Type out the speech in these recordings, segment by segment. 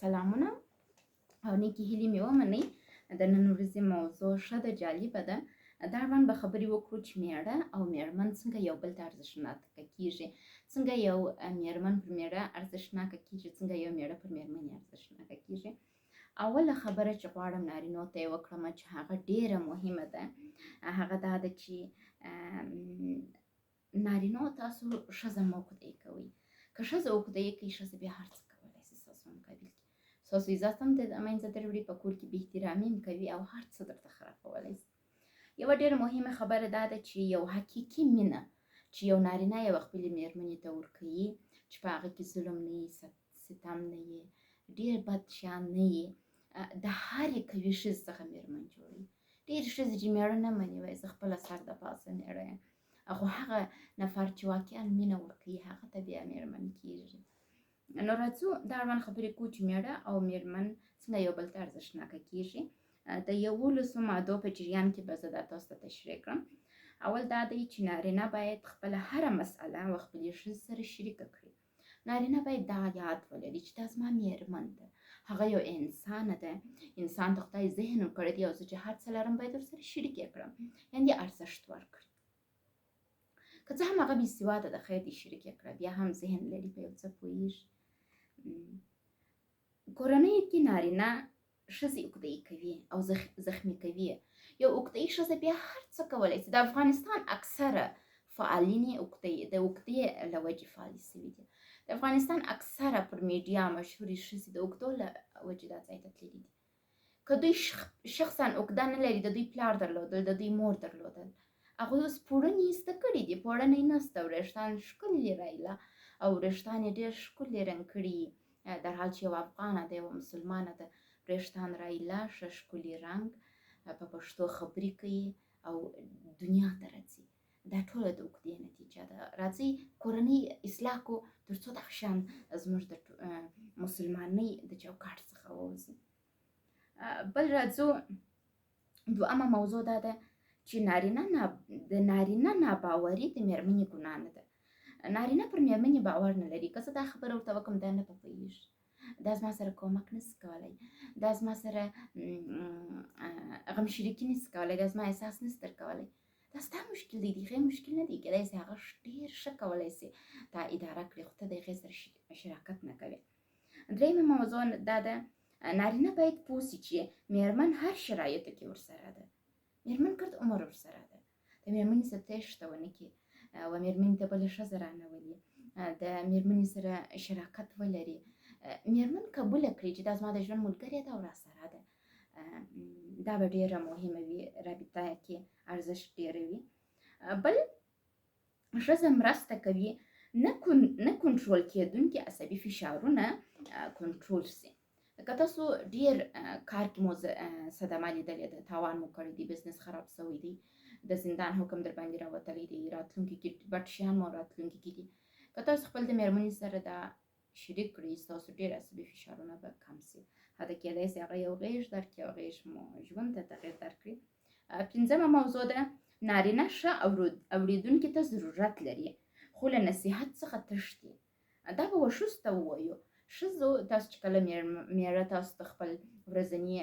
سلامونه او نیکې هیلې مې ومنئ. د نن ورځې موضوع ښه ده، جالبه ده. دا اړوند به خبرې وکړو چې میړه او میرمن څنګه یو بل ته ارزښتناکه کېږي، څنګه یو میرمن پر میړه ارزښتناکه کېږي، څنګه یو میړه پر میرمنې ارزښتناکه کېږي. اوله خبره چې غواړم نارینو ته یې وکړم چې هغه ډیره مهمه ده، هغه دا ده چې نارینو تاسو ښځه مه عقدې کوئ. که ښځه عقدې کوي، ښځه بیا هر څه کولی شي ستاسو په مقابل کې. ستاسو عزت هم د منځه دروړي، په کور کې بې احترامي هم کوي او هر څه درته خرابولی شي. یوه ډېره مهمه خبره دا ده چې یو حقیقي مینه چې یو نارینه یوه خپلې میرمنې ته ورکوي، چې په هغه کې ظلم نه وي، ستم نه وي، ډېر بد شیان نه وي، د هرې قوي ښځې څخه میرمن جوړوي. ډېرې ښځې چې میړه نه مني وایي زه خپله سر د پاسه میړه یم، خو هغه نفر چې واقعا مینه ورکوي هغه ته بیا میرمن کېږي. نو راځو دا اړوند خبرې کوو چې میړه او میرمن څنګه یو بل ته ارزښتناکه کېږي. د 11 مادو په جریان کې به زه دا تاسو ته تشریح کړم. اول دا دی چې نارینه باید خپله هره مسئله و خپلې ښځې سره شریکه کړي. نارینه باید دا یاد ولري چې دا زما میرمن ده، هغه یو انسانه ده، انسان ته خدای ذهن ورکړی دی او زه چې هر څه لرم باید ورسره شریک یې کړم، یعنې ارزښت ورکړي. که څه هم هغه بېسواده ده، خیر دې شریک یې کړه، بیا هم ذهن لري، په یو څه پوهېږي. کورنیو کې نارینه ښځې عقدې کوي او زخمي کوي. یو عقدې ښځه بیا هر څه کولی شي. د افغانستان اکثره فعالین د عقدې له وجې فعالې شوي دي. د افغانستان اکثره پر میډیا مشهورې ښځې د عقدو له وجې دا ځای ته تللي دي. که دوی شخصا عقده نه لري، د دوی پلار درلودل، د دوی مور درلودل، هغوی اوس پوړنې زده کړي دي، پوړنې نسته، وریښتان ښکلي رایله او وریښتان یې ډېر ښکلي رنګ کړي، در حال چې یو افغانه ده، یوه مسلمانه ده، وریښتان رایله، ښه ښکلي رنګ، په پښتو خبرې کوي او دنیا ته راځي. دا ټوله د عقدې نتیجه ده. راځئ کورنۍ اصلاح کړو تر څو دغه شیان زموږ د مسلمانۍ د چوکاټ څخه ووځي. بل راځو دویمه موضوع دا ده چې د نارینه ناباوري د میرمنې ګناه نه ده. نارینه پر میرمنې باور نه لري. که زه دا خبره ورته وکړم دا نه به پوهېږي، دا زما سره کومک نشي کولی، دا زما سره غم شریکي نشي کولی، دا زما احساس نشي درکولی. دا ستا مشکل دی، د هغې مشکل نه دی. کیدای شي هغه ډېر ښه کولی شي دا اداره کړي، خو ته د هغې سره شراکت نه کوې. درېیمه موضوع دا ده نارینه باید پوه شي چې میرمن هر شرایطو کې ورسره ده. میرمن ګرد عمر ورسره ده. د میرمنې سره تېښته ونه کړي و میرمنې ته بله ښځه رانولي، د میرمنې سره شراکت ولري، میرمن قبوله کړي چې دا زما د ژوند ملګرې ده او راسره ده. دا به ډېره مهمه وي، رابطه کې ارزښت ډېروي. بل ښځه مرسته کوي نه کنټرول کېدونکي عصبي فشارونه کنټرول شي. که تاسو ډېر کار کې مو صدمه لیدلې ده، تاوان مو کړی دی، بزنس خراب شوی دی، د زندان حکم در باندې راوتلی دی، راتلونکي کې بد شیان مو راتلونکي کې دي، که تاسو خپل د میرمنې سره دا شریک کړئ ستاسو ډېر عصبي فشارونه به کم شي. حتی کېدای شي هغه یو غېږ درکړي او غېږ مو ژوند ته تغیر درکړي. پنځمه موضوع ده نارینه ښه اورېدونکي ته ضرورت لري خو له نصیحت څخه تښتي. دا به ښځو ته ووایو. ښځو تاسو چې کله میړه تاسو ته خپل ورځني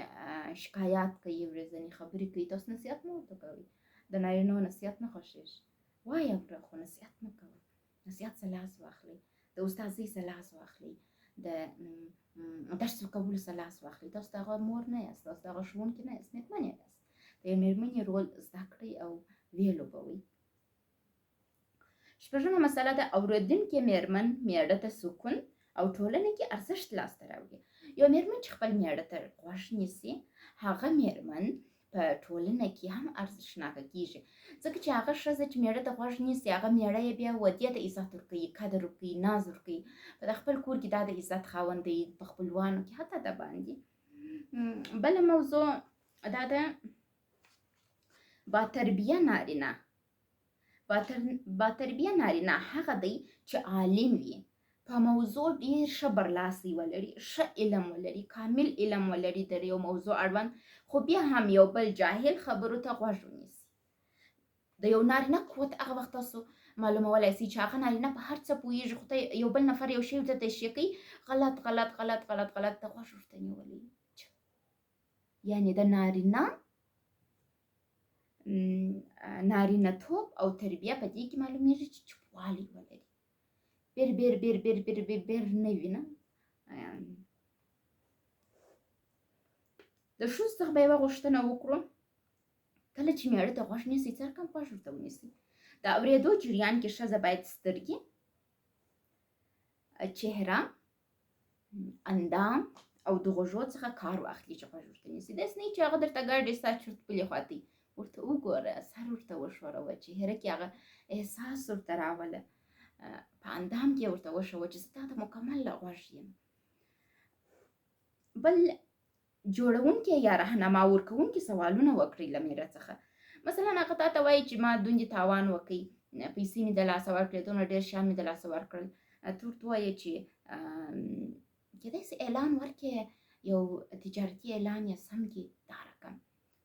شکایات کوي، ورځني خبرې کوي، تاسو نصیحت مه ورته کوئ. د نارینو نصیحت نه خوښېږي. وایه ورته خو نصیحت مه کوئ. نصیحت څه لاس واخلئ، د استادۍ څه لاس واخلئ، د درس ورکولو څه لاس واخلئ. تاسو د هغه مور نه یاست، تاسو د هغه ښوونکي نه یاست، مېرمن یاست. د یو مېرمنې رول زده کړئ او ویې لوبوئ. شپږمه مسله ده اورېدونکې میرمن میړه ته سکون او ټولنه کې ارزښت لاسته راوړي. یو میرمن چې خپل میړه ته غوږ نیسي، هغه میرمن په ټولنه کې هم ارزښتناکه کېږي، ځکه چې هغه ښځه چې میړه ته غوږ نیسي، هغه میړه یې بیا ودې ته عزت ورکوي، قدر ورکوي، ناز ورکوي. په خپل کور کې دا د عزت خاوند دی، په خپلوانو کې حتی د باندې. بله موضوع دا ده باتربیه نارینه. باتربیه نارینه هغه دی چې عالم وي، په موضوع ډېر ښه برلاسی ولري، ښه علم ولري، کامل علم ولري د یو موضوع اړوند، خو بیا هم یو بل جاهل خبرو ته غوږ ونیسي. د یو نارینه قوت هغه وخت تاسو معلومولی سي چې هغه نارینه په هر څه پوهېږي، خو ته یو بل نفر یو شی ورته تشریح کوي، غلط غلط غلط غلط غلط ته غوږ ورته نیولی. یعنې د نارینتوب او تربیه په دې کې معلومیږي چې چوپوالی ولري، بیر بیر بیر بیر بیر بیر بیر نه وي نه. د ښځو څخه به یوه غوښتنه وکړو، کله چې میړه ته غوږ نیسئ څه رقم غوږ ورته ونیسئ. د اورېدو جریان کې ښځه باید سترګې، چهره، اندام او د غوږو څخه کار واخلي چې غوږ ورته نیسي. داسې نه چې هغه درته ګاډې ستا چورت بلې خواته ورته وګوره، سر ورته وښوروه، چهره کې هغه احساس ورته راوله، په اندام کې ورته وښوه چې زه تا ته مکمل غوږ یم. بل جوړونکي یا رهنما ورکوونکي سوالونه وکړئ له میړه څخه. مثلا هغه تا ته وایي چې ما دوندې تاوان وکړي، پیسې مې د لاسه ورکړې، دونه ډېر شیان مې د لاسه ورکړل. ته ورته ووایې چې کېدای سي اعلان ورکړې، یو تجارتي اعلان یې سم کړي دا رقم.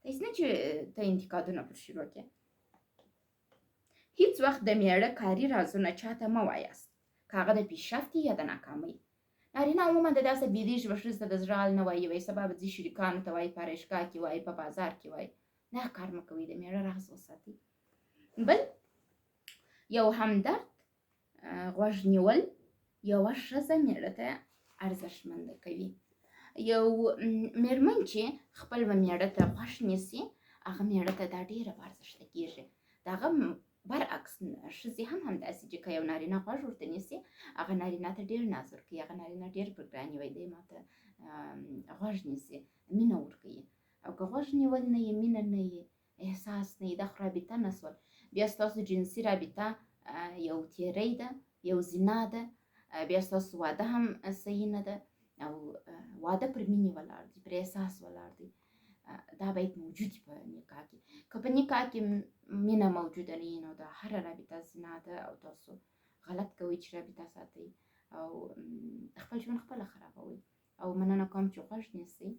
داسې نه چې ته انتقادونه پر شروع کړې. هیڅ وخت د میړه کاري رازونه چاته مه وایاست، که هغه د پیشرفت یا د ناکامۍ. نارینه عموما د داسې بېدېږي به ښځې ته د زړه حال نه وایي، وایي سبا به ځي شریکانو ته وایي، په ارایشګاه کې وایي، په بازار کې وایي. دا کار مه کوئ، د میړه راز وساتئ. بل یو همدرد غوږ نیول یوه ښځه میړه ته ارزښتمنده کوي. یو میرمن چې خپل میړه ته غوږ نیسي، هغه میړه ته دا ډېره په ارزښته کېږي. د هغه برعکس ښځې هم همداسې چې که یو نارینه غوږ ورته نیسي، هغه نارینه ته ډېر ناز ورکوي، هغه نارینه ډېر پر ګراني وایي دی ما ته غوږ نیسي، مینه ورکوي. او که غوږ نیول نه یې، مینه نه یې، احساس نه یې، دا خو رابطه نه سول. بیا ستاسو جنسي رابطه یو تیری ده، یو زنا ده، بیا ستاسو واده هم صحیح نه ده. او واده پر مینې ولاړ دی، پر احساس ولاړ دی. دا باید موجود وي په نکاح کې. که په نکاح کې مینه موجوده نه وي، نو دا هره رابطه زنا ده او تاسو غلط کوئ چې رابطه ساتئ او خپل ژوند خپله خرابوئ. او مننه کوم چې غوږ نیسئ.